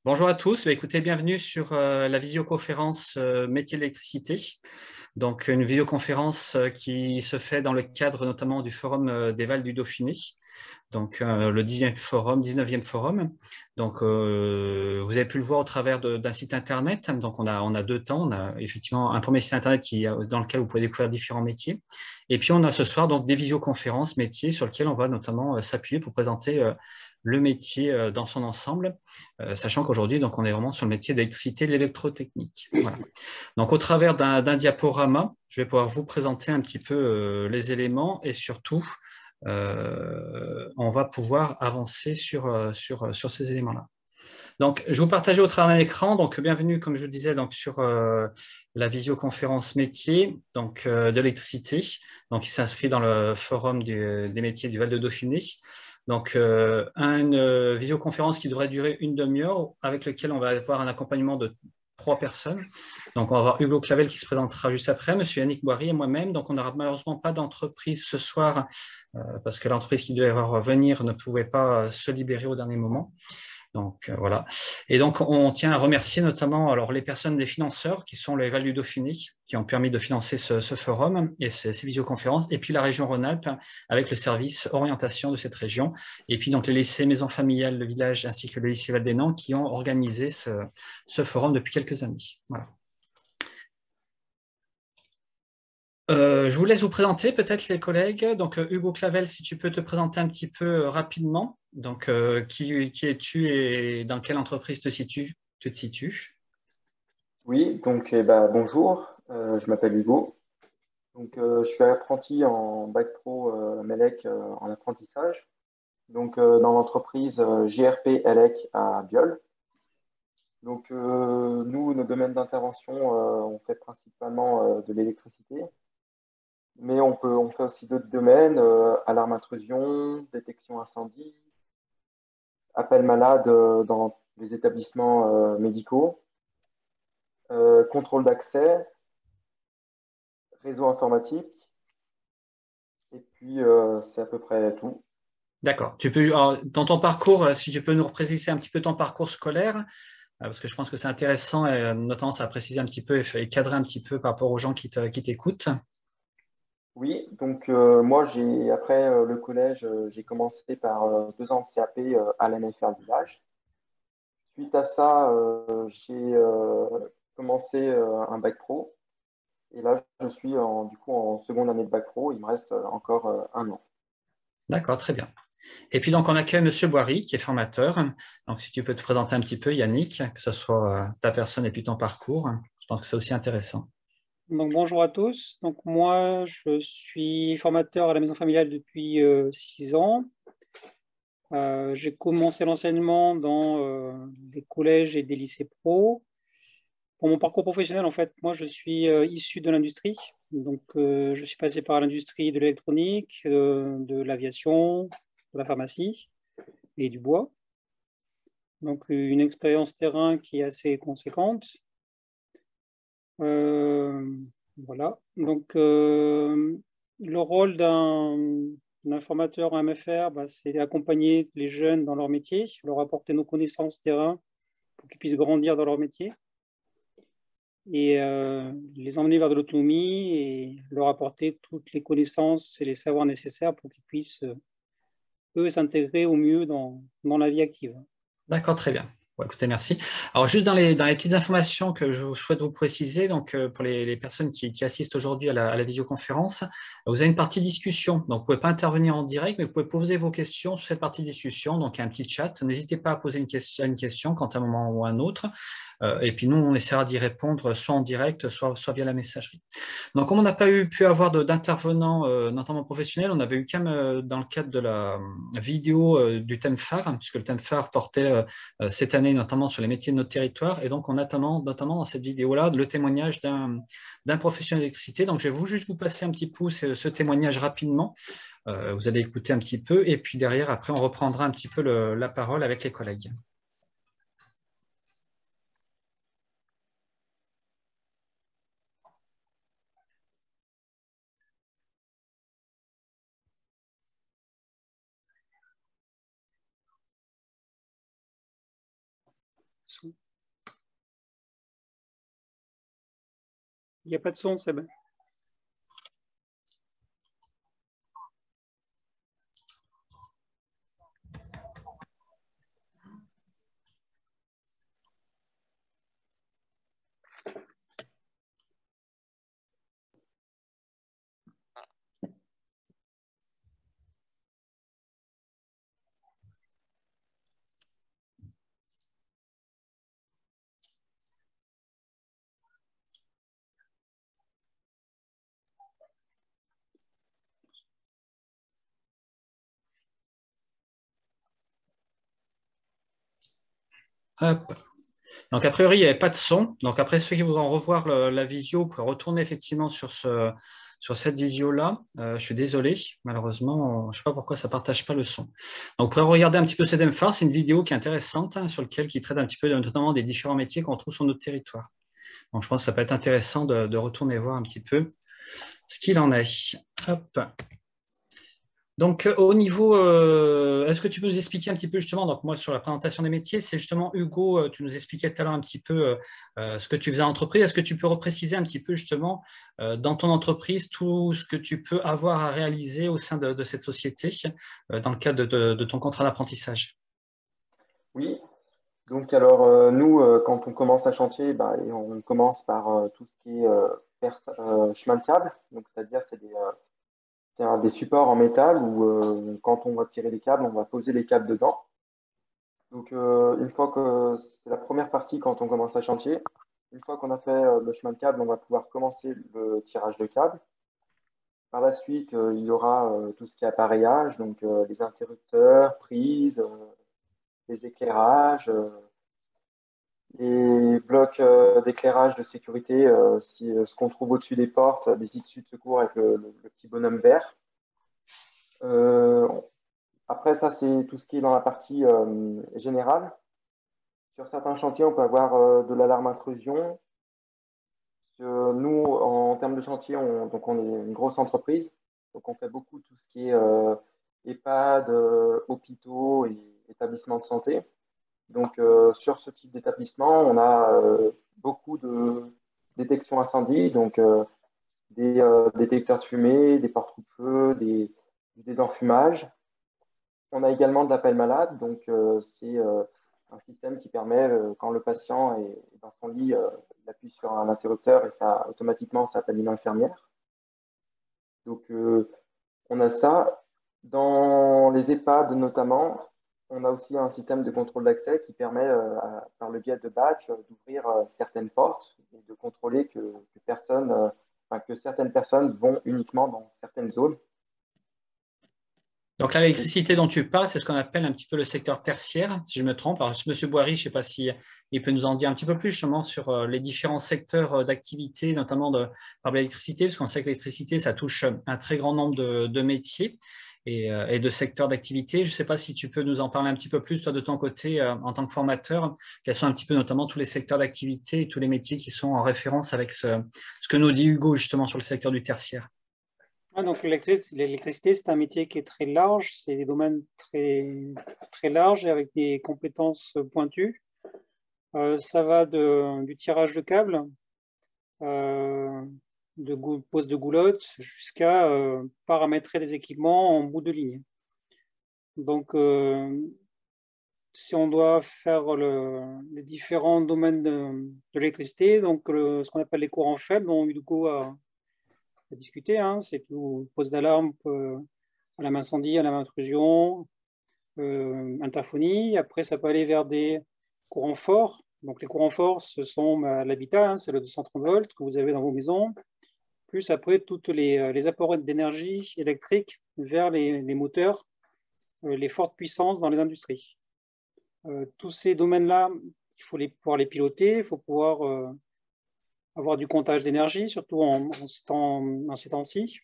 Bonjour à tous. Écoutez, bienvenue sur la visioconférence métier de l'électricité. Donc, une vidéoconférence qui se fait dans le cadre notamment du Forum des Vals du Dauphiné, donc le 10e forum, 19e forum. Donc, vous avez pu le voir au travers d'un site internet. Donc, on a deux temps. On a effectivement un premier site internet dans lequel vous pouvez découvrir différents métiers. Et puis, on a ce soir donc des visioconférences métiers sur lesquelles on va notamment s'appuyer pour présenter le métier dans son ensemble, sachant qu'aujourd'hui, donc, on est vraiment sur le métier d'électricité et de l'électrotechnique. Voilà. Donc, au travers d'un diaporama, je vais pouvoir vous présenter un petit peu les éléments et surtout, on va pouvoir avancer sur ces éléments-là. Donc, je vais vous partager au travers d'un écran. Donc, bienvenue, comme je vous disais, donc, sur la visioconférence métier donc, de l'électricité, donc, qui s'inscrit dans le forum des métiers du Val de Dauphiné. Donc, une visioconférence qui devrait durer une demi-heure, avec laquelle on va avoir un accompagnement de 3 personnes. Donc, on va avoir Hugo Clavel qui se présentera juste après, Monsieur Yannick Boiry et moi-même. Donc, on n'aura malheureusement pas d'entreprise ce soir parce que l'entreprise qui devait venir ne pouvait pas se libérer au dernier moment. Donc voilà. Et donc on tient à remercier notamment alors les personnes des financeurs qui sont les Vals du Dauphiné qui ont permis de financer ce forum et ces visioconférences, et puis la région Rhône-Alpes avec le service orientation de cette région, et puis donc les lycées Maisons Familiales, le village ainsi que le lycée Val-des-Nants qui ont organisé ce forum depuis quelques années. Voilà. Je vous laisse vous présenter peut-être les collègues. Donc Hugo Clavel, si tu peux te présenter un petit peu rapidement. Donc qui es-tu et dans quelle entreprise tu te situes? Oui, donc bonjour, je m'appelle Hugo. Donc, je suis apprenti en bac pro MELEC en apprentissage. Donc, dans l'entreprise JRP ELEC à Biol. Donc, nous, nos domaines d'intervention, on fait principalement de l'électricité, mais on fait aussi d'autres domaines, alarme intrusion, détection incendie, appel malade dans les établissements médicaux, contrôle d'accès, réseau informatique. Et puis, c'est à peu près tout. D'accord. Alors, dans ton parcours, si tu peux nous repréciser un petit peu ton parcours scolaire, parce que je pense que c'est intéressant, et notamment ça préciser un petit peu et cadrer un petit peu par rapport aux gens qui t'écoutent. Oui, donc moi, après le collège, j'ai commencé par 2 ans de CAP à l'NFR Village. Suite à ça, j'ai commencé un bac pro. Et là, je suis du coup en seconde année de bac pro. Il me reste encore 1 an. D'accord, très bien. Et puis donc on accueille Monsieur Boiry qui est formateur. Donc si tu peux te présenter un petit peu, Yannick, que ce soit ta personne et puis ton parcours, je pense que c'est aussi intéressant. Donc, bonjour à tous. Donc, moi, je suis formateur à la maison familiale depuis 6 ans. J'ai commencé l'enseignement dans des collèges et des lycées pro. Pour mon parcours professionnel, en fait, moi, je suis issu de l'industrie. Donc, je suis passé par l'industrie de l'électronique, de l'aviation, de la pharmacie et du bois. Donc, une expérience terrain qui est assez conséquente. Euh, voilà. Donc, le rôle d'un formateur en MFR, bah, c'est d'accompagner les jeunes dans leur métier, leur apporter nos connaissances terrain pour qu'ils puissent grandir dans leur métier et les emmener vers de l'autonomie et leur apporter toutes les connaissances et les savoirs nécessaires pour qu'ils puissent, eux, s'intégrer au mieux dans la vie active. D'accord, très bien. Bon, écoutez, merci. Alors, juste dans les petites informations que je souhaite vous préciser, donc pour les personnes qui assistent aujourd'hui à la visioconférence, vous avez une partie discussion. Donc, vous ne pouvez pas intervenir en direct, mais vous pouvez poser vos questions sur cette partie discussion. Donc, il y a un petit chat. N'hésitez pas à poser une question quand à un moment ou à un autre. Et puis, nous, on essaiera d'y répondre soit en direct, soit via la messagerie. Donc, comme on n'a pas pu avoir d'intervenants, notamment professionnels, on avait eu quand même dans le cadre de la vidéo du thème phare, puisque le thème phare portait cette année notamment sur les métiers de notre territoire. Et donc, on a notamment dans cette vidéo-là le témoignage d'un professionnel d'électricité. Donc, je vais juste vous passer un petit peu ce témoignage rapidement. Vous allez écouter un petit peu. Et puis derrière, après, on reprendra un petit peu la parole avec les collègues. son. Il n'y a pas de son, Seb. Hop. Donc, a priori, il n'y avait pas de son. Donc, après, ceux qui voudront revoir la visio, vous pouvez retourner effectivement sur cette visio-là. Je suis désolé, malheureusement, je ne sais pas pourquoi ça ne partage pas le son. Donc, vous pourrez regarder un petit peu cette MFAR. C'est une vidéo qui est intéressante, hein, qui traite un petit peu notamment des différents métiers qu'on trouve sur notre territoire. Donc, je pense que ça peut être intéressant de retourner voir un petit peu ce qu'il en est. Hop. Donc, au niveau, est-ce que tu peux nous expliquer un petit peu justement, donc moi sur la présentation des métiers, c'est justement Hugo, tu nous expliquais tout à l'heure un petit peu ce que tu faisais en entreprise. Est-ce que tu peux repréciser un petit peu justement dans ton entreprise tout ce que tu peux avoir à réaliser au sein de cette société dans le cadre de ton contrat d'apprentissage? Oui, donc alors nous, quand on commence un chantier, bah, et on commence par tout ce qui est chemin de câble. Donc c'est-à-dire c'est des supports en métal où quand on va tirer les câbles, on va poser les câbles dedans. Donc une fois que c'est la première partie quand on commence un chantier, une fois qu'on a fait le chemin de câble, on va pouvoir commencer le tirage de câbles. Par la suite, il y aura tout ce qui est appareillage, donc les interrupteurs, prises, les éclairages, les blocs d'éclairage de sécurité, ce qu'on trouve au-dessus des portes, des issues de secours avec le petit bonhomme vert. Euh, Après, ça, c'est tout ce qui est dans la partie générale. Sur certains chantiers, on peut avoir de l'alarme intrusion. Nous, en termes de chantier, donc on est une grosse entreprise. Donc, on fait beaucoup tout ce qui est EHPAD, hôpitaux et établissements de santé. Donc, sur ce type d'établissement, on a beaucoup de détection incendie, donc des détecteurs de fumée, des porte-feu, du désenfumage. On a également de l'appel malade, donc c'est un système qui permet, quand le patient est dans son lit, il appuie sur un interrupteur et ça automatiquement ça appelle une infirmière. Donc on a ça. Dans les EHPAD notamment, on a aussi un système de contrôle d'accès qui permet, par le biais de badge, d'ouvrir certaines portes et de contrôler que certaines personnes vont uniquement dans certaines zones. Donc, l'électricité dont tu parles, c'est ce qu'on appelle un petit peu le secteur tertiaire, si je me trompe. Alors, M. Boiry, je ne sais pas si il peut nous en dire un petit peu plus justement sur les différents secteurs d'activité, notamment par l'électricité, parce qu'on sait que l'électricité, ça touche un très grand nombre de métiers et de secteurs d'activité. Je ne sais pas si tu peux nous en parler un petit peu plus, toi, de ton côté, en tant que formateur, quels sont un petit peu notamment tous les secteurs d'activité et tous les métiers qui sont en référence avec ce que nous dit Hugo justement sur le secteur du tertiaire. Donc l'électricité, c'est un métier qui est très large, c'est des domaines très, très larges et avec des compétences pointues. Ça va du tirage de câbles, de pose de goulotte, jusqu'à paramétrer des équipements en bout de ligne. Donc, si on doit faire les différents domaines de l'électricité, donc ce qu'on appelle les courants faibles, dont Hugo a discuté, hein, c'est tout pose d'alarme, alarme incendie, alarme intrusion, interphonie. Après, ça peut aller vers des courants forts. Donc, les courants forts, ce sont l'habitat, hein, c'est le 230 volts que vous avez dans vos maisons. Plus après, toutes les apports d'énergie électrique vers les moteurs, les fortes puissances dans les industries. Tous ces domaines-là, il faut pouvoir les piloter, il faut pouvoir avoir du comptage d'énergie, surtout en ces temps-ci.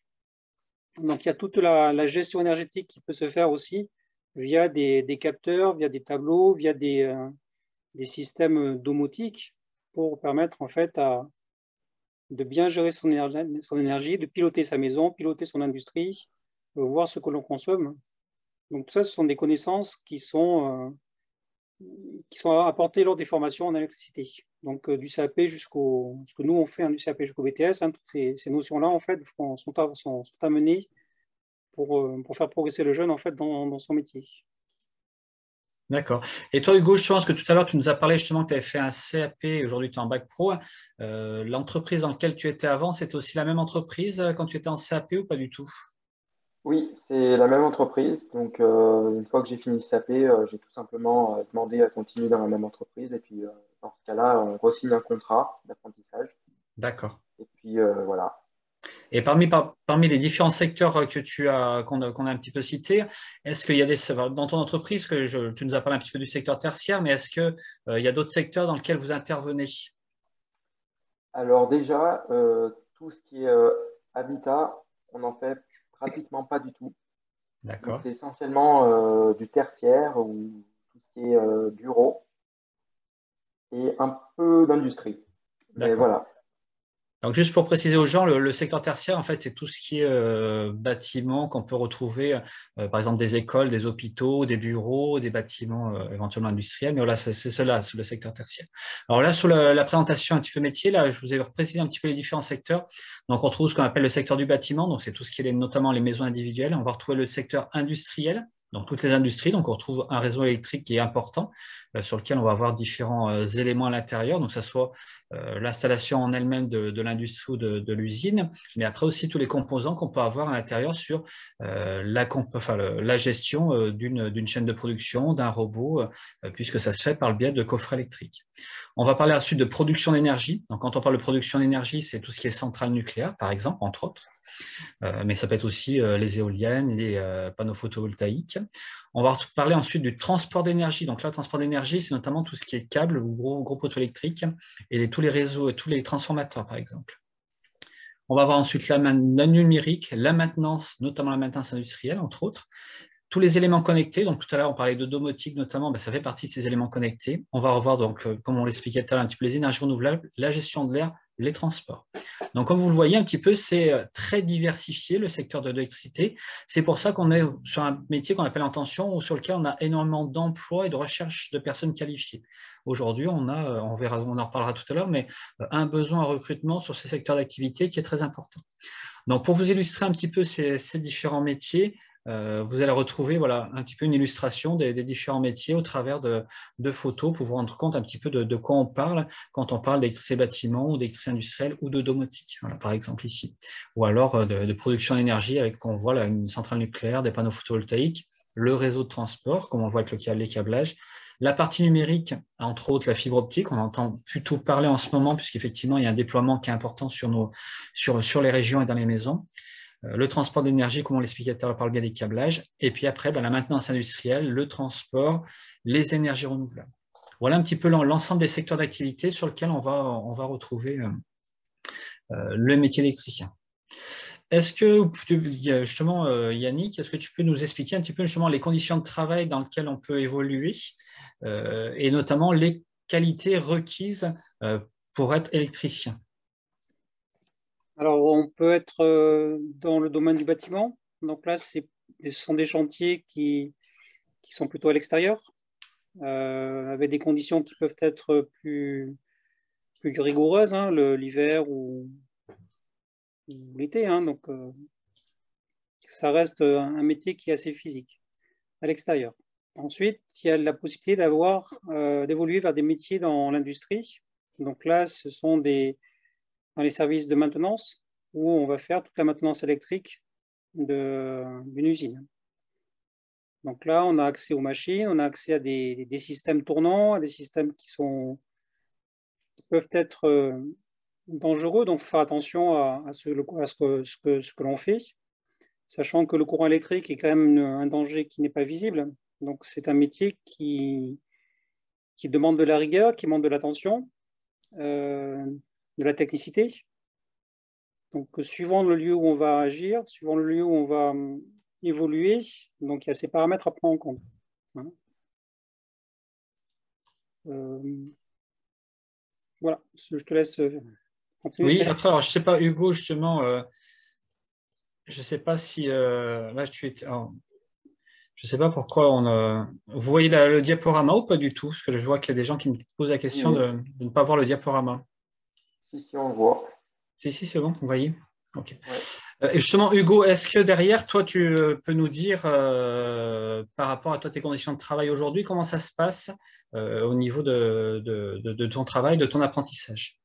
Donc, il y a toute la gestion énergétique qui peut se faire aussi via des capteurs, via des tableaux, via des systèmes domotiques pour permettre en fait de bien gérer son énergie, de piloter sa maison, piloter son industrie, voir ce que l'on consomme. Donc, tout ça, ce sont des connaissances qui sont qui sont apportés lors des formations en électricité. Donc, du CAP jusqu'au... Ce que nous, on fait du CAP jusqu'au BTS, hein, toutes ces notions-là, en fait, sont amenées pour faire progresser le jeune, en fait, dans son métier. D'accord. Et toi, Hugo, je pense que tout à l'heure, tu nous as parlé justement que tu avais fait un CAP, aujourd'hui tu es en bac pro. L'entreprise dans laquelle tu étais avant, c'était aussi la même entreprise quand tu étais en CAP ou pas du tout? Oui, c'est la même entreprise. Donc, une fois que j'ai fini le CAP, j'ai tout simplement demandé à continuer dans la même entreprise. Et puis, dans ce cas-là, on re-signe un contrat d'apprentissage. D'accord. Et puis, voilà. Et parmi les différents secteurs qu'on a un petit peu cités, est-ce qu'il y a dans ton entreprise, tu nous as parlé un petit peu du secteur tertiaire, mais est-ce qu'il y a d'autres secteurs dans lesquels vous intervenez? Alors déjà, tout ce qui est habitat, on n'en fait pratiquement pas du tout. Donc, D'accord. c'est essentiellement du tertiaire ou tout ce qui est bureau et un peu d'industrie. Mais D'accord. voilà. Donc, juste pour préciser aux gens, le secteur tertiaire, en fait, c'est tout ce qui est bâtiment qu'on peut retrouver, par exemple des écoles, des hôpitaux, des bureaux, des bâtiments éventuellement industriels. Mais voilà, c'est cela, c'est le secteur tertiaire. Alors là, sur la présentation un petit peu métier, là, je vous ai précisé un petit peu les différents secteurs. Donc, on retrouve ce qu'on appelle le secteur du bâtiment. Donc, c'est tout ce qui est notamment les maisons individuelles. On va retrouver le secteur industriel. Donc, toutes les industries. Donc, on retrouve un réseau électrique qui est important, sur lequel on va avoir différents éléments à l'intérieur. Donc, ça soit l'installation en elle-même de l'industrie ou de l'usine, mais après aussi tous les composants qu'on peut avoir à l'intérieur sur la gestion d'une chaîne de production, d'un robot, puisque ça se fait par le biais de coffrets électriques. On va parler ensuite de production d'énergie. Donc, quand on parle de production d'énergie, c'est tout ce qui est centrale nucléaire, par exemple, entre autres. Mais ça peut être aussi les éoliennes, les panneaux photovoltaïques. On va parler ensuite du transport d'énergie. Donc là, le transport d'énergie, c'est notamment tout ce qui est câble ou gros poteaux électriques et tous les réseaux et tous les transformateurs, par exemple. On va avoir ensuite la numérique, la maintenance, notamment la maintenance industrielle, entre autres. Tous les éléments connectés, donc tout à l'heure on parlait de domotique notamment, ça fait partie de ces éléments connectés. On va revoir donc, comme on l'expliquait tout à l'heure, un petit peu les énergies renouvelables, la gestion de l'air, les transports. Donc comme vous le voyez un petit peu, c'est très diversifié le secteur de l'électricité. C'est pour ça qu'on est sur un métier qu'on appelle en tension, ou sur lequel on a énormément d'emplois et de recherche de personnes qualifiées. Aujourd'hui, on en reparlera tout à l'heure, mais un besoin en recrutement sur ces secteurs d'activité qui est très important. Donc, pour vous illustrer un petit peu ces différents métiers, vous allez retrouver voilà, un petit peu une illustration des différents métiers au travers de photos pour vous rendre compte un petit peu de quoi on parle quand on parle d'électricité bâtiment ou d'électricité industrielle ou de domotique, voilà, par exemple ici. Ou alors de production d'énergie avec, on voit là, une centrale nucléaire, des panneaux photovoltaïques, le réseau de transport, comme on le voit avec les câblages, la partie numérique, entre autres la fibre optique, on entend plutôt parler en ce moment puisqu'effectivement il y a un déploiement qui est important sur les régions et dans les maisons. Le transport d'énergie, comme on l'expliquait tout à l'heure par le biais des câblages, et puis après la maintenance industrielle, le transport, les énergies renouvelables. Voilà un petit peu l'ensemble des secteurs d'activité sur lesquels on va retrouver le métier d'électricien. Est-ce que, justement, Yannick, est-ce que tu peux nous expliquer un petit peu justement les conditions de travail dans lesquelles on peut évoluer et notamment les qualités requises pour être électricien? Alors, on peut être dans le domaine du bâtiment. Donc là, ce sont des chantiers qui sont plutôt à l'extérieur, avec des conditions qui peuvent être plus rigoureuses, hein, l'hiver ou l'été. Hein, donc, ça reste un métier qui est assez physique à l'extérieur. Ensuite, il y a la possibilité d'évoluer vers des métiers dans l'industrie. Donc là, ce sont dans les services de maintenance où on va faire toute la maintenance électrique d'une usine. Donc là, on a accès aux machines, on a accès à des systèmes tournants, à des systèmes qui peuvent être dangereux. Donc, il faut faire attention à ce que l'on fait, sachant que le courant électrique est quand même un danger qui n'est pas visible. Donc, c'est un métier qui demande de la rigueur, qui demande de l'attention, de la technicité. Donc, suivant le lieu où on va agir, suivant le lieu où on va évoluer, donc il y a ces paramètres à prendre en compte. Hein. Voilà, je te laisse continuer. Oui, après, alors je ne sais pas, Hugo, justement, je ne sais pas si là, Je ne sais pas pourquoi vous voyez le diaporama ou pas du tout? Parce que je vois qu'il y a des gens qui me posent la question Oui, de ne pas voir le diaporama. si, on le voit. Si, c'est bon, vous voyez? Ok. Ouais. Et justement, Hugo, est-ce que derrière, toi, tu peux nous dire, par rapport à toi, tes conditions de travail aujourd'hui, comment ça se passe au niveau de ton travail, de ton apprentissage?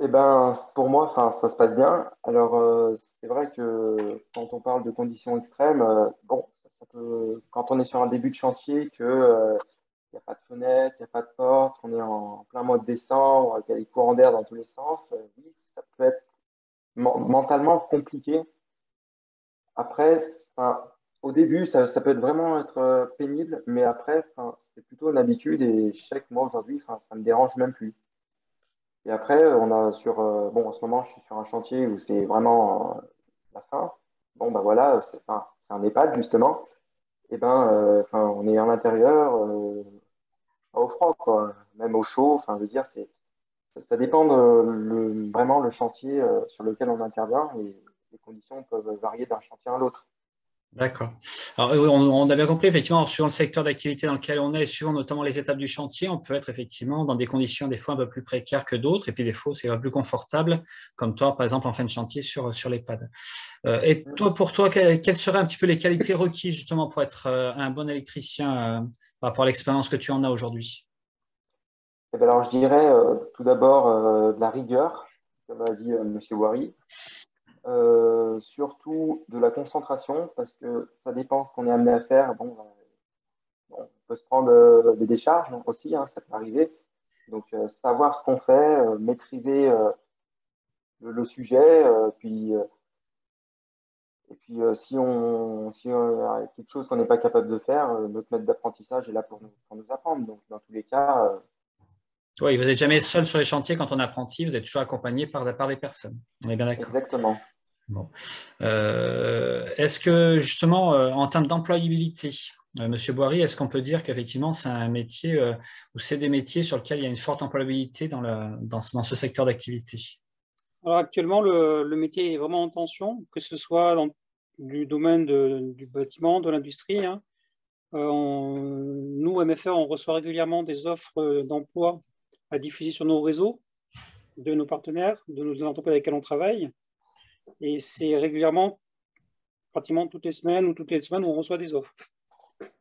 Eh ben, pour moi, enfin, ça se passe bien. Alors, c'est vrai que quand on parle de conditions extrêmes, bon, ça peut, quand on est sur un début de chantier, il n'y a pas de fenêtre, il n'y a pas de porte, on est en plein mode descente, avec des courants d'air dans tous les sens, oui, ça peut être mentalement compliqué. Après, enfin, au début, ça peut être vraiment être pénible, mais après, enfin, c'est plutôt une habitude et je sais que moi aujourd'hui, enfin, ça me dérange même plus. Et après, on a bon, en ce moment, je suis sur un chantier où c'est vraiment la fin. Bon, bah voilà, enfin, c'est un EHPAD justement. Et ben, enfin, on est à l'intérieur, pas au froid, quoi, même au chaud. Enfin, je veux dire, ça dépend vraiment le chantier sur lequel on intervient et les conditions peuvent varier d'un chantier à l'autre. D'accord. Alors, on a bien compris, effectivement, suivant le secteur d'activité dans lequel on est, et suivant notamment les étapes du chantier, on peut être effectivement dans des conditions des fois un peu plus précaires que d'autres, et puis des fois, c'est un peu plus confortable, comme toi, par exemple, en fin de chantier sur l'EHPAD. Et toi, pour toi, quelles seraient un petit peu les qualités requises justement pour être un bon électricien par rapport à l'expérience que tu en as aujourd'hui? Eh ben alors, je dirais tout d'abord de la rigueur, comme a dit Monsieur Wary. Surtout de la concentration, parce que ça dépend ce qu'on est amené à faire. Bon, on peut se prendre des décharges aussi, hein, ça peut arriver. Donc, savoir ce qu'on fait, maîtriser le sujet, et puis si on a quelque chose qu'on n'est pas capable de faire, notre maître d'apprentissage est là pour nous apprendre. Donc, dans tous les cas, Oui, vous n'êtes jamais voilà. seul sur les chantiers quand on est apprenti, vous êtes toujours accompagné par des personnes. On est bien d'accord. Exactement. Bon. Est-ce que justement, en termes d'employabilité, Monsieur Boiry, est-ce qu'on peut dire qu'effectivement c'est un métier ou c'est des métiers sur lesquels il y a une forte employabilité dans ce secteur d'activité? Alors actuellement, le métier est vraiment en tension, que ce soit dans du domaine du bâtiment, de l'industrie, hein. Nous, MFR, on reçoit régulièrement des offres d'emploi à diffuser sur nos réseaux de nos partenaires, de nos entreprises avec lesquelles on travaille. Et c'est régulièrement, pratiquement toutes les semaines ou toutes les semaines, où on reçoit des offres.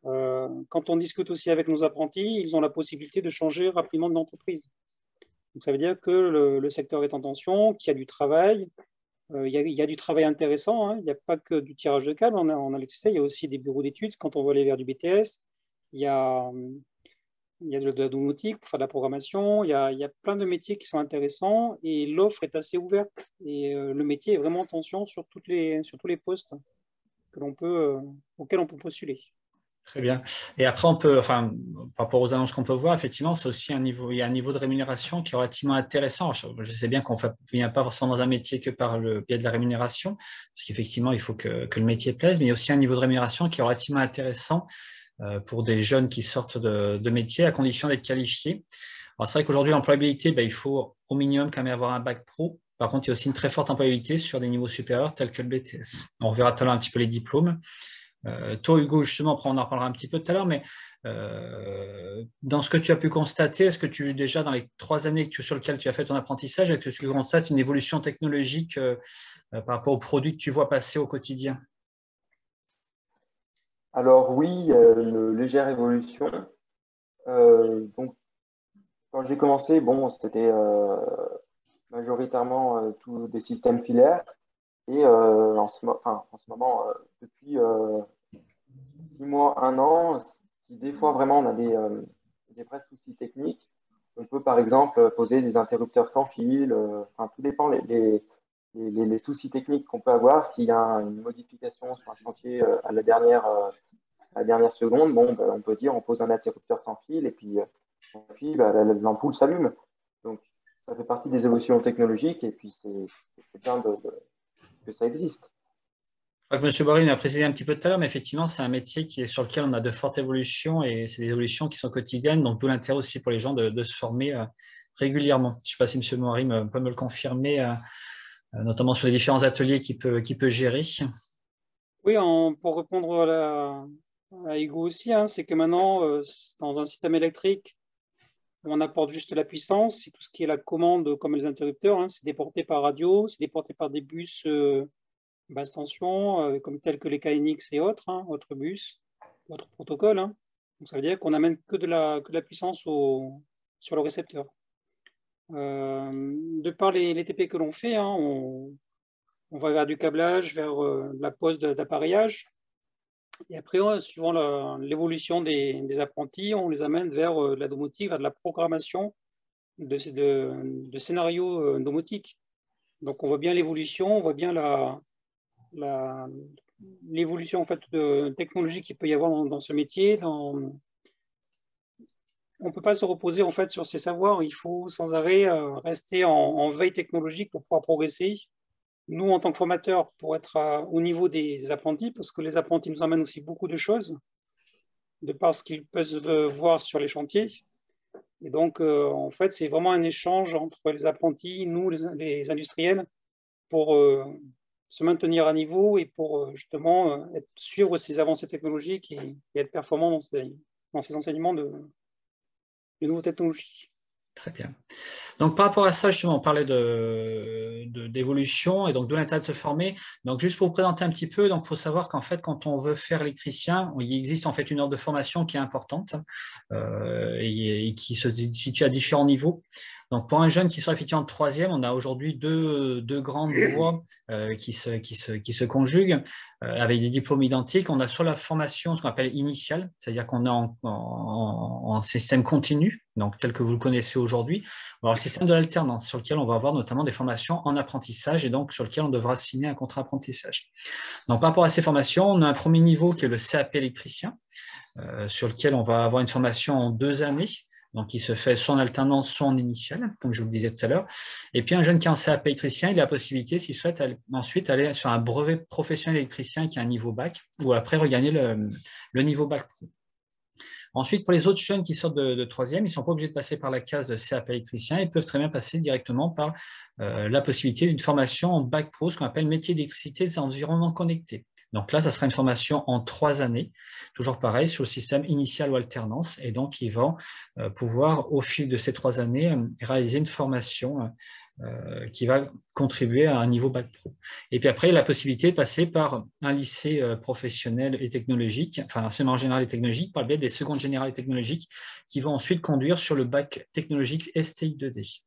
Quand on discute aussi avec nos apprentis, ils ont la possibilité de changer rapidement d'entreprise. Donc ça veut dire que le secteur est en tension, qu'il y a du travail. Il y a du travail intéressant, hein. Il n'y a pas que du tirage de câble en électricité, il y a aussi des bureaux d'études quand on veut aller vers du BTS. Il y a, il y a de la domotique pour faire de la programmation. Il y a plein de métiers qui sont intéressants et l'offre est assez ouverte. Et le métier est vraiment en tension sur sur tous les postes auxquels on peut postuler. Très bien. Et après, on peut, enfin, par rapport aux annonces qu'on peut voir, effectivement, c'est aussi il y a un niveau de rémunération qui est relativement intéressant. Je sais bien qu'on ne vient pas forcément dans un métier que par le biais de la rémunération, parce qu'effectivement, il faut que le métier plaise, mais il y a aussi un niveau de rémunération qui est relativement intéressant pour des jeunes qui sortent de métiers à condition d'être qualifiés. Alors, c'est vrai qu'aujourd'hui, l'employabilité, ben, il faut au minimum quand même avoir un bac pro. Par contre, il y a aussi une très forte employabilité sur des niveaux supérieurs tels que le BTS. On verra tout à l'heure un petit peu les diplômes. Toi, Hugo, justement, après, on en reparlera un petit peu tout à l'heure, mais dans ce que tu as pu constater, est-ce que déjà dans les 3 années sur lesquelles tu as fait ton apprentissage, est-ce que tu constates une évolution technologique par rapport aux produits que tu vois passer au quotidien? Alors oui, il y a une légère évolution. Donc, quand j'ai commencé, bon, c'était majoritairement tous des systèmes filaires. Et en ce moment, depuis 6 mois, un an, si des fois vraiment on a des vrais soucis techniques, on peut par exemple poser des interrupteurs sans fil. Enfin, tout dépend les soucis techniques qu'on peut avoir. S'il y a une modification sur un chantier à la dernière seconde, bon, ben, on peut dire on pose un interrupteur sans fil et puis ben, l'ampoule s'allume. Donc ça fait partie des évolutions technologiques et puis c'est bien que ça existe. Monsieur Bory a précisé un petit peu tout à l'heure, mais effectivement, c'est un métier sur lequel on a de fortes évolutions et c'est des évolutions qui sont quotidiennes, donc d'où l'intérêt aussi pour les gens de se former régulièrement. Je ne sais pas si M. Bory peut me le confirmer, notamment sur les différents ateliers qu'il peut gérer. Oui, pour répondre à Hugo aussi, hein, c'est que maintenant, dans un système électrique, on apporte juste la puissance et tout ce qui est la commande, comme les interrupteurs, hein, c'est déporté par radio, c'est déporté par des bus basse tension, comme tels que les KNX et autres, hein, autres bus, autres protocoles. Hein. Donc ça veut dire qu'on n'amène que de la puissance sur le récepteur. De par les TP que l'on fait, hein, on va vers du câblage, vers la pose d'appareillage. Et après, suivant l'évolution des apprentis, on les amène vers la domotique, vers de la programmation de scénarios domotiques. Donc on voit bien l'évolution, on voit bien l'évolution en fait, technologique qu'il peut y avoir dans ce métier. On ne peut pas se reposer en fait, sur ces savoirs, il faut sans arrêt rester en veille technologique pour pouvoir progresser. Nous, en tant que formateurs, pour être au niveau des apprentis, parce que les apprentis nous amènent aussi beaucoup de choses, de par ce qu'ils peuvent voir sur les chantiers. Et donc, en fait, c'est vraiment un échange entre les apprentis, nous, les industriels, pour se maintenir à niveau et pour justement suivre ces avancées technologiques et être performant dans ces enseignements de nouvelles technologies. Très bien. Donc, par rapport à ça, justement, on parlait d'évolution et donc de l'intérêt de se former. Donc, juste pour vous présenter un petit peu, donc il faut savoir qu'en fait, quand on veut faire électricien, il existe en fait une offre de formation qui est importante et qui se situe à différents niveaux. Donc, pour un jeune qui sera effectivement de troisième, on a aujourd'hui deux grandes voies qui se conjuguent avec des diplômes identiques. On a soit la formation, ce qu'on appelle initiale, c'est-à-dire qu'on est en système continu, donc tel que vous le connaissez aujourd'hui. Alors, le système de l'alternance, sur lequel on va avoir notamment des formations en apprentissage et donc sur lequel on devra signer un contrat d'apprentissage. Donc, par rapport à ces formations, on a un premier niveau qui est le CAP électricien, sur lequel on va avoir une formation en 2 années, donc qui se fait soit en alternance, soit en initiale, comme je vous le disais tout à l'heure. Et puis un jeune qui est en CAP électricien, il a la possibilité, s'il souhaite ensuite aller sur un brevet professionnel électricien qui a un niveau bac, ou après regagner le niveau bac pro. Ensuite, pour les autres jeunes qui sortent de troisième, ils ne sont pas obligés de passer par la case de CAP électricien, ils peuvent très bien passer directement par la possibilité d'une formation en bac pro, ce qu'on appelle métier d'électricité et environnements connectés. Donc là, ça sera une formation en 3 années, toujours pareil, sur le système initial ou alternance. Et donc, ils vont pouvoir, au fil de ces 3 années, réaliser une formation qui va contribuer à un niveau bac pro. Et puis après, la possibilité de passer par un lycée professionnel et technologique, enfin enseignement général et technologique, par le biais des secondes générales et technologiques, qui vont ensuite conduire sur le bac technologique STI2D.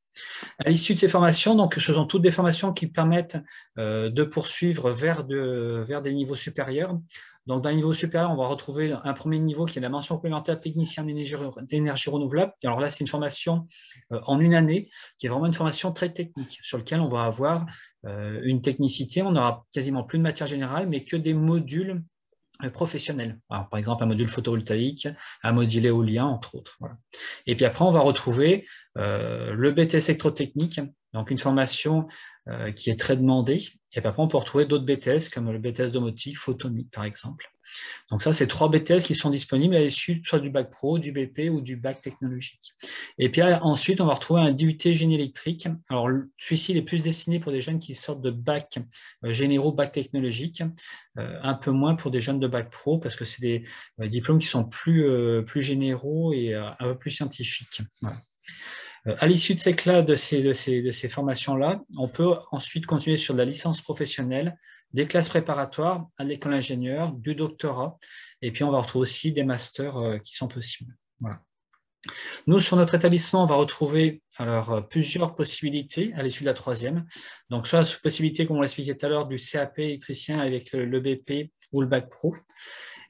À l'issue de ces formations, donc, ce sont toutes des formations qui permettent de poursuivre vers des niveaux supérieurs. Donc, d'un niveau supérieur, on va retrouver un premier niveau qui est la mention complémentaire technicien d'énergie renouvelable. Alors là, c'est une formation en 1 année qui est vraiment une formation très technique sur laquelle on va avoir une technicité. On n'aura quasiment plus de matière générale, mais que des modules professionnels. Alors, par exemple, un module photovoltaïque, un module éolien, entre autres. Voilà. Et puis après, on va retrouver le BTS électrotechnique, donc une formation qui est très demandée. Et puis après, on peut retrouver d'autres BTS comme le BTS domotique, photonique, par exemple. Donc ça, c'est 3 BTS qui sont disponibles à l'issue soit du bac pro, du BP ou du bac technologique. Et puis ensuite, on va retrouver un DUT génie électrique. Alors celui-ci, il est plus destiné pour des jeunes qui sortent de bac généraux, bac technologique, un peu moins pour des jeunes de bac pro parce que c'est des diplômes qui sont plus généraux et un peu plus scientifiques. Voilà. À l'issue de ces formations-là, on peut ensuite continuer sur de la licence professionnelle, des classes préparatoires à l'école ingénieur, du doctorat, et puis on va retrouver aussi des masters qui sont possibles. Voilà. Nous, sur notre établissement, on va retrouver alors, plusieurs possibilités à l'issue de la 3e. Donc, soit la possibilité, comme on l'expliquait tout à l'heure, du CAP électricien avec le BP ou le bac pro.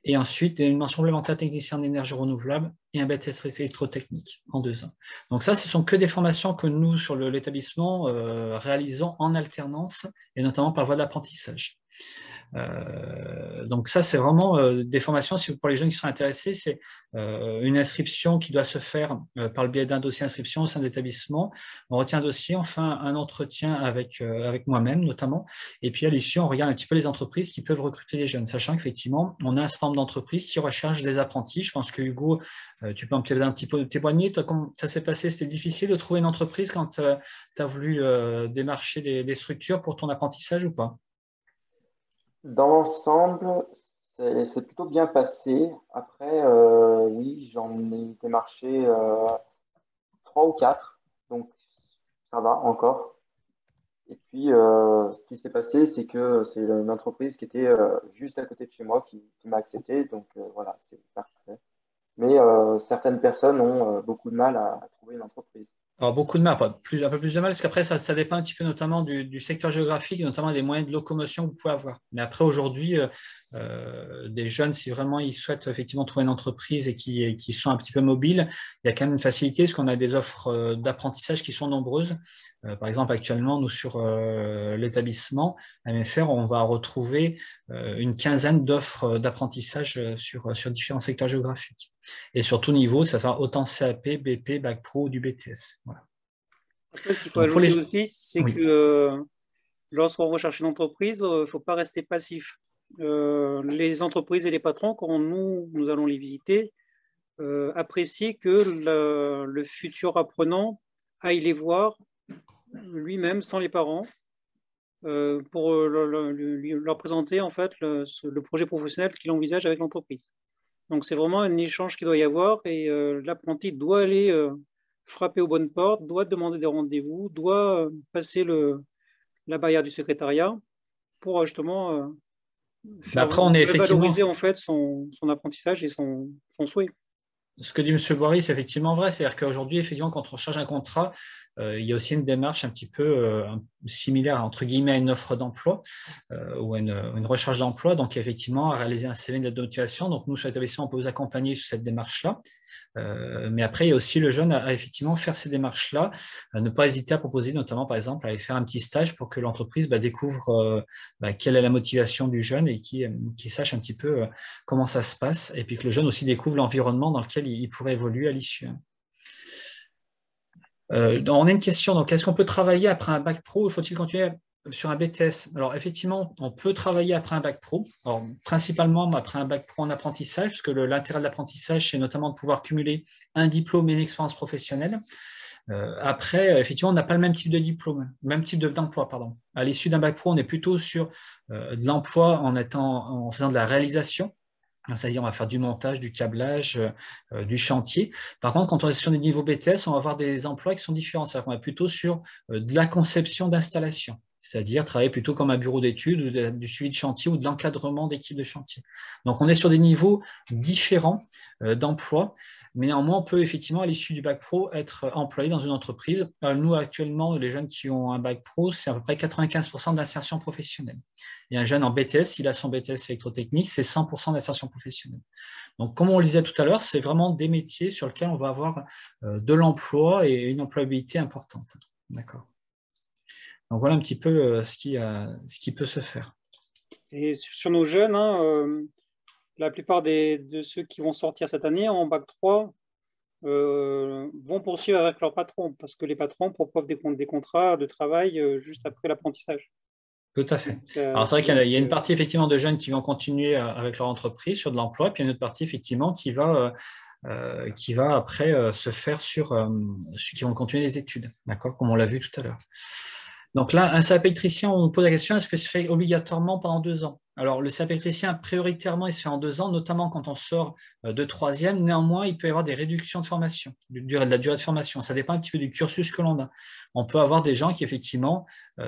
Et ensuite, une mention complémentaire technicien d'énergie renouvelable et un BTS électrotechnique en 2 ans. Donc ça, ce sont que des formations que nous, sur l'établissement, réalisons en alternance et notamment par voie d'apprentissage. Donc ça, c'est vraiment des formations, pour les jeunes qui sont intéressés, c'est une inscription qui doit se faire par le biais d'un dossier d'inscription au sein de l'établissement. On retient un dossier, on fait un entretien avec moi-même notamment, et puis à l'issue, on regarde un petit peu les entreprises qui peuvent recruter des jeunes, sachant qu'effectivement, on a un certain nombre d'entreprises qui recherchent des apprentis. Je pense que Hugo, tu peux un petit peu témoigner, toi, comment ça s'est passé? C'était difficile de trouver une entreprise quand tu as voulu démarcher des structures pour ton apprentissage ou pas? Dans l'ensemble, c'est plutôt bien passé. Après, oui, j'en ai démarché 3 ou 4, donc ça va encore. Et puis, ce qui s'est passé, c'est que c'est une entreprise qui était juste à côté de chez moi qui m'a accepté. Donc, voilà, c'est parfait. Mais certaines personnes ont beaucoup de mal à trouver une entreprise. Alors, beaucoup de mal, un peu plus de mal, parce qu'après, ça dépend un petit peu notamment du secteur géographique, et notamment des moyens de locomotion que vous pouvez avoir. Mais après, aujourd'hui, des jeunes, si vraiment ils souhaitent effectivement trouver une entreprise et qui sont un petit peu mobiles, il y a quand même une facilité, parce qu'on a des offres d'apprentissage qui sont nombreuses. Par exemple, actuellement, nous, sur l'établissement MFR, on va retrouver une quinzaine d'offres d'apprentissage sur différents secteurs géographiques. Et sur tout niveau, ça sera autant CAP, BP, Bac Pro ou du BTS. Voilà. Après, ce qu'il faut Donc pour ajouter les... aussi, c'est Oui, que lorsqu'on recherche une entreprise, il ne faut pas rester passif. Les entreprises et les patrons, quand nous allons les visiter, apprécient que le futur apprenant aille les voir lui-même, sans les parents, pour leur présenter en fait le projet professionnel qu'il envisage avec l'entreprise. Donc c'est vraiment un échange qu'il doit y avoir et l'apprenti doit aller frapper aux bonnes portes, doit demander des rendez-vous, doit passer la barrière du secrétariat pour justement mais faire après, on est effectivement, valoriser en fait son apprentissage et son souhait. ce que dit M. Boiry, c'est effectivement vrai. C'est-à-dire qu'aujourd'hui, effectivement, quand on recherche un contrat, il y a aussi une démarche un petit peu similaire, entre guillemets, à une offre d'emploi ou à une recherche d'emploi. Donc, effectivement, à réaliser un CV, une lettre de motivation. Donc, nous, sur l'établissement, on peut vous accompagner sur cette démarche-là. Mais après, il y a aussi le jeune à effectivement faire ces démarches-là, à ne pas hésiter à proposer, notamment, par exemple, à aller faire un petit stage pour que l'entreprise découvre quelle est la motivation du jeune et qui sache un petit peu comment ça se passe, et puis que le jeune aussi découvre l'environnement dans lequel il pourrait évoluer à l'issue. On a une question, donc est-ce qu'on peut travailler après un bac pro ou faut-il continuer sur un BTS? Alors effectivement, on peut travailler après un bac pro, alors, principalement après un bac pro en apprentissage, parce que l'intérêt de l'apprentissage, c'est notamment de pouvoir cumuler un diplôme et une expérience professionnelle. Après, effectivement, on n'a pas le même type de diplôme, même type d'emploi, pardon. À l'issue d'un bac pro, on est plutôt sur de l'emploi en faisant de la réalisation. C'est-à-dire, on va faire du montage, du câblage, du chantier. Par contre, quand on est sur des niveaux BTS, on va avoir des emplois qui sont différents. C'est-à-dire qu'on est plutôt sur de la conception d'installation, c'est-à-dire travailler plutôt comme un bureau d'études ou du suivi de chantier ou de l'encadrement d'équipes de chantier. Donc, on est sur des niveaux différents d'emploi, mais néanmoins, on peut effectivement, à l'issue du bac pro, être employé dans une entreprise. Nous, actuellement, les jeunes qui ont un bac pro, c'est à peu près 95% d'insertion professionnelle. Et un jeune en BTS, s'il a son BTS électrotechnique, c'est 100% d'insertion professionnelle. Donc, comme on le disait tout à l'heure, c'est vraiment des métiers sur lesquels on va avoir de l'emploi et une employabilité importante. D'accord. Donc, voilà un petit peu ce qui peut se faire. Et sur nos jeunes, la plupart de ceux qui vont sortir cette année en bac 3 vont poursuivre avec leur patron parce que les patrons proposent des contrats de travail juste après l'apprentissage. Tout à fait. Donc, Alors, c'est vrai qu'il y a une partie effectivement de jeunes qui vont continuer avec leur entreprise sur de l'emploi, puis il y a une autre partie effectivement qui va après se faire sur ceux qui vont continuer les études, d'accord, comme on l'a vu tout à l'heure. Donc là, un CAP électricien, on pose la question, est-ce que ça se fait obligatoirement pendant 2 ans? Alors, le CAP électricien, prioritairement, il se fait en 2 ans, notamment quand on sort de troisième. Néanmoins, il peut y avoir des réductions de formation, de la durée de formation. Ça dépend un petit peu du cursus que l'on a. On peut avoir des gens qui, effectivement,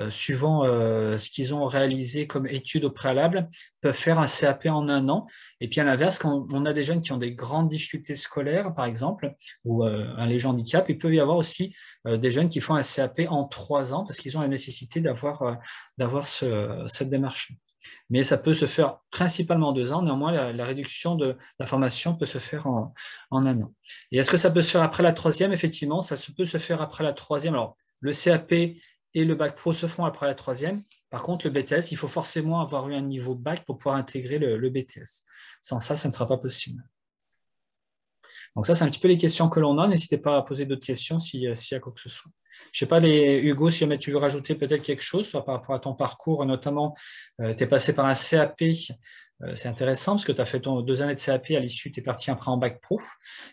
suivant ce qu'ils ont réalisé comme études au préalable, peuvent faire un CAP en 1 an. Et puis, à l'inverse, quand on a des jeunes qui ont des grandes difficultés scolaires, par exemple, ou un léger handicap, il peut y avoir aussi des jeunes qui font un CAP en 3 ans parce qu'ils ont la nécessité d'avoir cette démarche. Mais ça peut se faire principalement en 2 ans. Néanmoins, la réduction de la formation peut se faire en 1 an. Et est-ce que ça peut se faire après la troisième? Effectivement, ça peut se faire après la troisième. Alors, le CAP et le bac pro se font après la troisième. Par contre, le BTS, il faut forcément avoir eu un niveau bac pour pouvoir intégrer le BTS. Sans ça, ça ne sera pas possible. Donc ça, c'est un petit peu les questions que l'on a. N'hésitez pas à poser d'autres questions s'il y a quoi que ce soit. Je ne sais pas, Hugo, si jamais tu veux rajouter peut-être quelque chose soit par rapport à ton parcours, notamment, tu es passé par un CAP, c'est intéressant parce que tu as fait 2 années de CAP, à l'issue, tu es parti après en bac pro.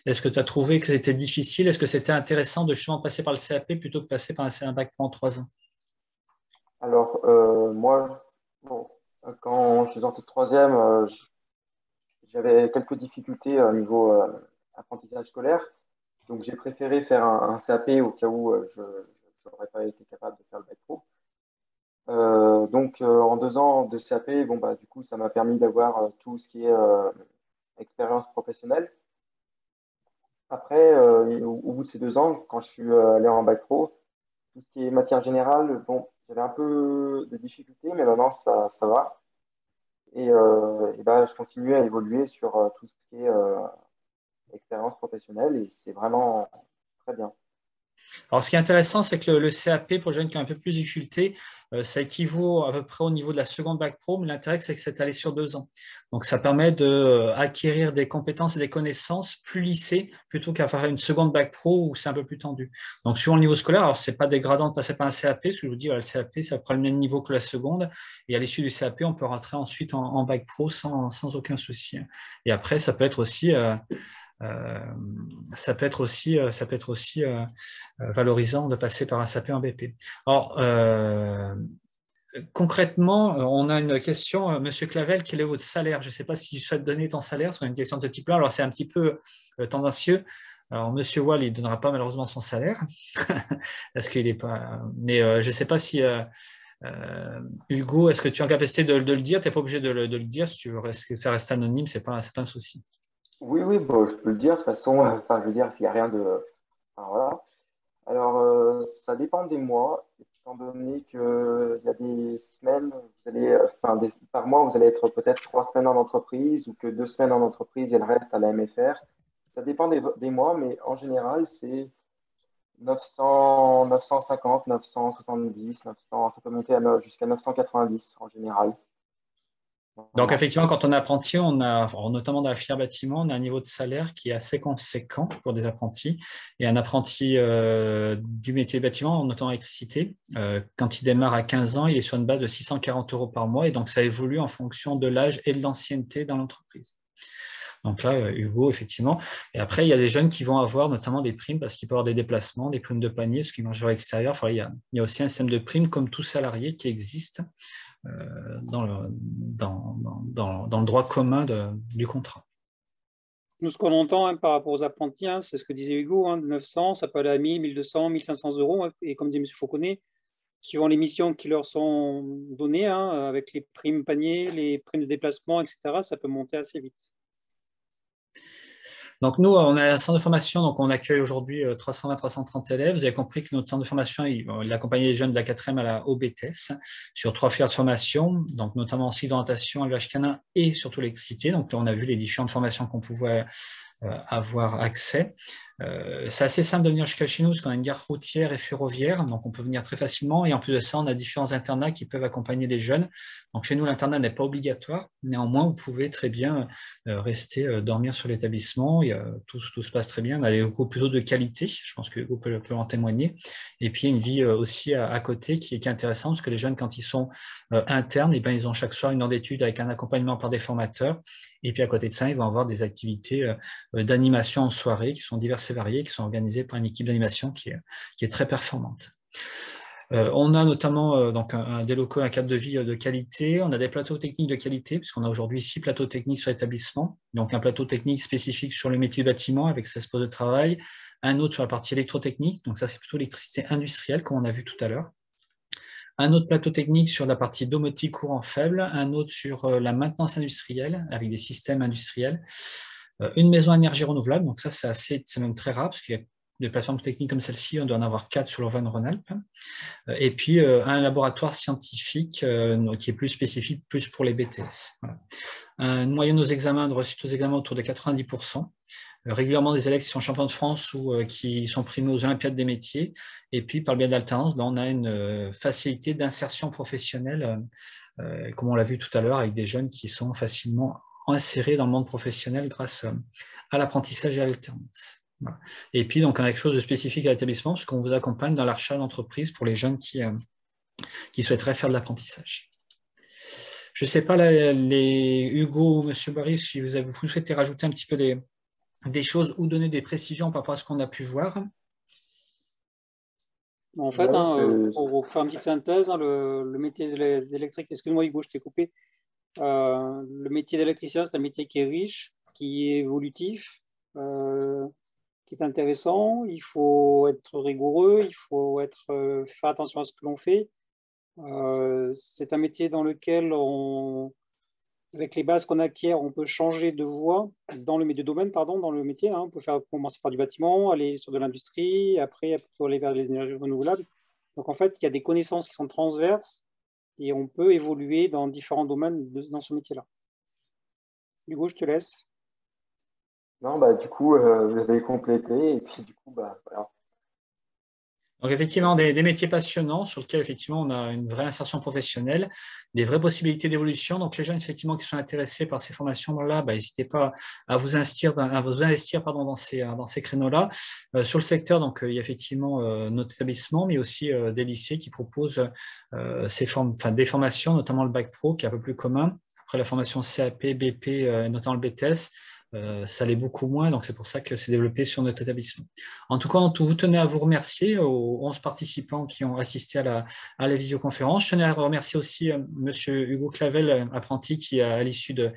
Est-ce que tu as trouvé que c'était difficile? Est-ce que c'était intéressant de justement passer par le CAP plutôt que de passer par un bac pro en 3 ans? Alors, moi, bon, Quand je suis sorti de troisième, j'avais quelques difficultés au niveau apprentissage scolaire. Donc, j'ai préféré faire un CAP au cas où je n'aurais pas été capable de faire le bac pro. En 2 ans de CAP, bon, bah, du coup, ça m'a permis d'avoir tout ce qui est expérience professionnelle. Après, au bout de ces 2 ans, quand je suis allé en bac pro, tout ce qui est matière générale, bon, j'avais un peu de difficultés, mais maintenant, ça va. Et bah, je continue à évoluer sur tout ce qui est expérience professionnelle et c'est vraiment très bien. Alors, ce qui est intéressant, c'est que le CAP, pour les jeunes qui ont un peu plus de difficulté, ça équivaut à peu près au niveau de la seconde bac pro, mais l'intérêt, c'est que c'est allé sur 2 ans. Donc, ça permet d'acquérir des compétences et des connaissances plus lissées plutôt qu'à faire une seconde bac pro où c'est un peu plus tendu. Donc, suivant le niveau scolaire, alors, c'est pas dégradant de passer par un CAP, parce que je vous dis, voilà, le CAP, ça prend le même niveau que la seconde. Et à l'issue du CAP, on peut rentrer ensuite en bac pro sans aucun souci. Et après, ça peut être aussi valorisant de passer par un CAP en BP. Alors, concrètement, on a une question, Monsieur Clavel, quel est votre salaire? Je ne sais pas si tu souhaites donner ton salaire, c'est une question de ce type-là. Alors, c'est un petit peu tendancieux. Alors, Monsieur Wall, il ne donnera pas malheureusement son salaire, parce qu'il n'est pas. Mais je ne sais pas si Hugo, est-ce que tu es en capacité de le dire? Tu n'es pas obligé de le dire. Si tu veux que ça reste anonyme, ce n'est pas un souci. Oui, oui, bon, je peux le dire. De toute façon, enfin, je veux dire, s'il n'y a rien de. Enfin, voilà. Alors, ça dépend des mois, étant donné qu'il y a des semaines, vous allez, enfin, par mois, vous allez être peut-être 3 semaines en entreprise ou que 2 semaines en entreprise et le reste à la MFR. Ça dépend des mois, mais en général, c'est 900, 950, 970, 900, ça peut monter jusqu'à 990 en général. Donc, Voilà. effectivement, quand on est apprenti, notamment dans la filière bâtiment, on a un niveau de salaire qui est assez conséquent pour des apprentis. Et un apprenti du métier bâtiment, notamment électricité, quand il démarre à 15 ans, il est sur une base de 640 € par mois. Et donc, ça évolue en fonction de l'âge et de l'ancienneté dans l'entreprise. Donc là, Hugo, effectivement. Et après, il y a des jeunes qui vont avoir notamment des primes parce qu'ils peuvent avoir des déplacements, des primes de panier, ce qui mangent à l'extérieur. Enfin, il y a aussi un système de primes comme tout salarié qui existe dans le droit commun du contrat. Nous, ce qu'on entend par rapport aux apprentis, c'est ce que disait Hugo, de 900, ça peut aller à 1000, 1200, 1500 €. Et comme dit M. Fauconnet, suivant les missions qui leur sont données, avec les primes paniers, les primes de déplacement, etc., ça peut monter assez vite. Donc, nous, on a un centre de formation, donc on accueille aujourd'hui 320-330 élèves. Vous avez compris que notre centre de formation, il accompagne les jeunes de la 4e à au BTS sur 3 filières de formation, donc notamment en cycle d'orientation, élevage canin et surtout l'électricité. Donc, là, on a vu les différentes formations qu'on pouvait avoir accès. C'est assez simple de venir jusqu'à chez nous parce qu'on a une gare routière et ferroviaire, donc on peut venir très facilement. Et en plus de ça, on a différents internats qui peuvent accompagner les jeunes. Donc chez nous, l'internat n'est pas obligatoire. Néanmoins, vous pouvez très bien rester dormir sur l'établissement. Tout se passe très bien. On a des locaux plutôt de qualité. Je pense que Hugo peut en témoigner. Et puis, il y a une vie aussi à côté qui est intéressante parce que les jeunes, quand ils sont internes, ben, ils ont chaque soir une heure d'études avec un accompagnement par des formateurs. Et puis, à côté de ça, ils vont avoir des activités d'animation en soirée qui sont diverses et variées, qui sont organisées par une équipe d'animation qui est très performante. On a notamment donc des locaux, un cadre de vie de qualité. On a des plateaux techniques de qualité, puisqu'on a aujourd'hui 6 plateaux techniques sur l'établissement. Donc, un plateau technique spécifique sur le métier bâtiment avec 16 postes de travail. Un autre sur la partie électrotechnique. Donc, ça, c'est plutôt l'électricité industrielle, comme on a vu tout à l'heure. Un autre plateau technique sur la partie domotique courant faible. Un autre sur la maintenance industrielle avec des systèmes industriels. Une maison à énergie renouvelable. Donc, ça, c'est même très rare, parce qu'il y a des plateformes techniques comme celle-ci, on doit en avoir 4 sur l'Auvergne-Rhône-Alpes. Et puis, un laboratoire scientifique qui est plus spécifique, plus pour les BTS. Voilà. Une moyenne aux examens, de réussite aux examens autour de 90%. Régulièrement, des élèves qui sont champions de France ou qui sont primés aux Olympiades des métiers. Et puis, par le biais d'alternance, on a une facilité d'insertion professionnelle, comme on l'a vu tout à l'heure, avec des jeunes qui sont facilement insérés dans le monde professionnel grâce à l'apprentissage et à l'alternance. Voilà. Et puis, donc, on a quelque chose de spécifique à l'établissement, parce qu'on vous accompagne dans l'achat d'entreprise pour les jeunes qui souhaiteraient faire de l'apprentissage. Je ne sais pas, les Hugo ou M. Barry, si vous souhaitez rajouter un petit peu des choses ou donner des précisions par rapport à ce qu'on a pu voir. En fait, pour faire une petite synthèse, le métier d'électrique, excuse-moi Hugo, je t'ai coupé, Le métier d'électricien, c'est un métier qui est riche, qui est évolutif, qui est intéressant. Il faut être rigoureux, il faut faire attention à ce que l'on fait. C'est un métier dans lequel, avec les bases qu'on acquiert, on peut changer de voie dans le domaine, pardon, dans le métier. On peut commencer par du bâtiment, aller sur de l'industrie, après plutôt aller vers les énergies renouvelables. Donc en fait, il y a des connaissances qui sont transverses et on peut évoluer dans différents domaines dans ce métier-là. Hugo, je te laisse. Non, du coup, vous avez complété et puis du coup, voilà. Donc, effectivement, des métiers passionnants sur lesquels, effectivement, on a une vraie insertion professionnelle, des vraies possibilités d'évolution. Donc, les jeunes, effectivement, qui sont intéressés par ces formations-là, n'hésitez pas à vous investir, pardon, dans ces créneaux-là. Sur le secteur, donc, il y a effectivement notre établissement, mais aussi des lycées qui proposent des formations, notamment le Bac Pro, qui est un peu plus commun. Après, la formation CAP, BP, notamment le BTS, ça l'est beaucoup moins, donc c'est pour ça que c'est développé sur notre établissement. En tout cas, vous tenez à vous remercier aux 11 participants qui ont assisté à la visioconférence. Je tenais à remercier aussi Monsieur Hugo Clavel, apprenti, qui, à l'issue de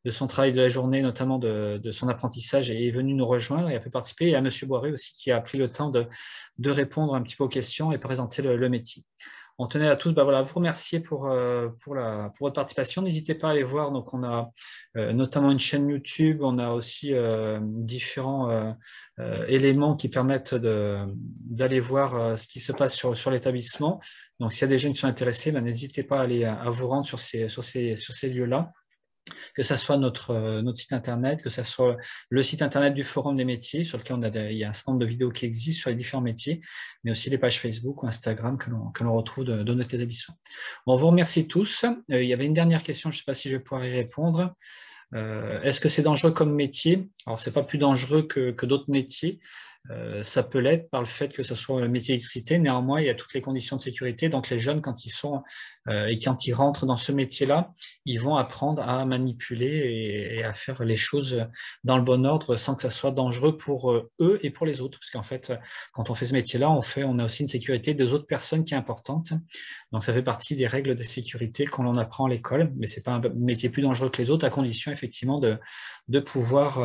son travail de la journée, notamment de son apprentissage, est venu nous rejoindre et a pu participer, et à Monsieur Boiré aussi, qui a pris le temps de répondre un petit peu aux questions et présenter le métier. On tenait à tous vous remercier pour votre participation. N'hésitez pas à aller voir. Donc, on a notamment une chaîne YouTube. On a aussi différents éléments qui permettent d'aller voir ce qui se passe sur l'établissement. Donc, s'il y a des jeunes qui sont intéressés, n'hésitez pas à vous rendre sur ces lieux-là. Que ce soit notre site internet, que ce soit le site internet du Forum des métiers, sur lequel il y a un certain nombre de vidéos qui existent sur les différents métiers, mais aussi les pages Facebook ou Instagram que l'on retrouve de notre établissement. Bon, on vous remercie tous. Il y avait une dernière question, je ne sais pas si je vais pouvoir y répondre. Est-ce que c'est dangereux comme métier? Alors, ce n'est pas plus dangereux que d'autres métiers. Ça peut l'être par le fait que ce soit un métier d'électricité. Néanmoins, il y a toutes les conditions de sécurité. Donc, les jeunes, quand ils rentrent dans ce métier-là, ils vont apprendre à manipuler et à faire les choses dans le bon ordre sans que ça soit dangereux pour eux et pour les autres. Parce qu'en fait, quand on fait ce métier-là, on a aussi une sécurité des autres personnes qui est importante. Donc, ça fait partie des règles de sécurité qu'on apprend à l'école. Mais ce n'est pas un métier plus dangereux que les autres, à condition, effectivement, de pouvoir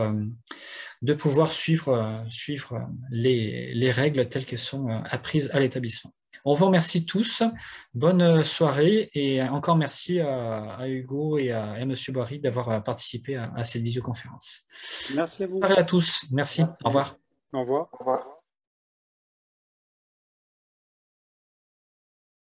suivre les règles telles qu'elles sont apprises à l'établissement. On vous remercie tous. Bonne soirée et encore merci à Hugo et à M. Boiry d'avoir participé à cette visioconférence. Merci à vous. Bonne soirée à tous. Merci. Au revoir. Au revoir. Au revoir.